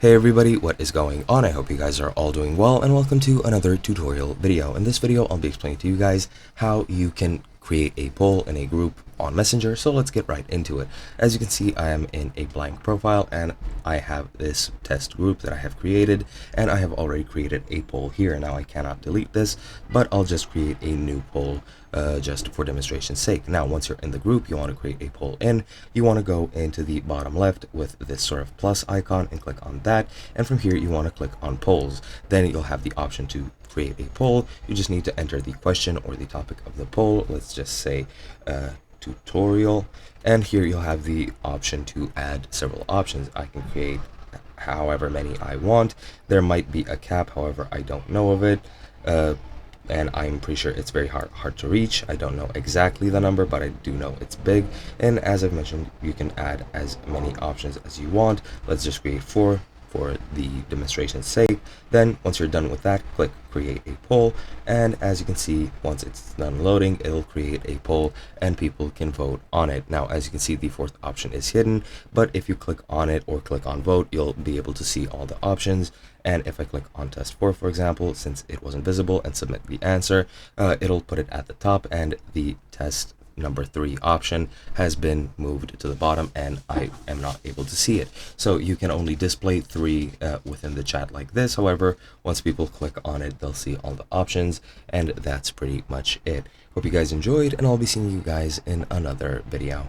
Hey everybody, what is going on? I hope you guys are all doing well, and welcome to another tutorial video. In this video, I'll be explaining to you guys how you can create a poll in a group on Messenger. So let's get right into it. As you can see, I am in a blank profile and I have this test group that I have created, and I have already created a poll here. Now I cannot delete this, but I'll just create a new poll just for demonstration's sake. Now once you're in the group, you want to create a poll in, you want to go into the bottom left with this sort of plus icon and click on that, and from here you want to click on polls. Then you'll have the option to create a poll. You just need to enter the question or the topic of the poll. Let's just say tutorial, and here you'll have the option to add several options. I can create however many I want. There might be a cap, however I don't know of it, and I'm pretty sure it's very hard to reach. I don't know exactly the number, but I do know it's big. And as I've mentioned, you can add as many options as you want. Let's just create 4 for the demonstration's sake. Then once you're done with that, click create a poll, and as you can see, once it's done loading, it'll create a poll and people can vote on it. Now as you can see, the 4th option is hidden, but if you click on it or click on vote, you'll be able to see all the options. And if I click on test 4, for example, since it wasn't visible, and submit the answer, it'll put it at the top, and the test number 3 option has been moved to the bottom and I am not able to see it. So you can only display 3 within the chat like this. However, once people click on it, they'll see all the options, and that's pretty much it. Hope you guys enjoyed, and I'll be seeing you guys in another video.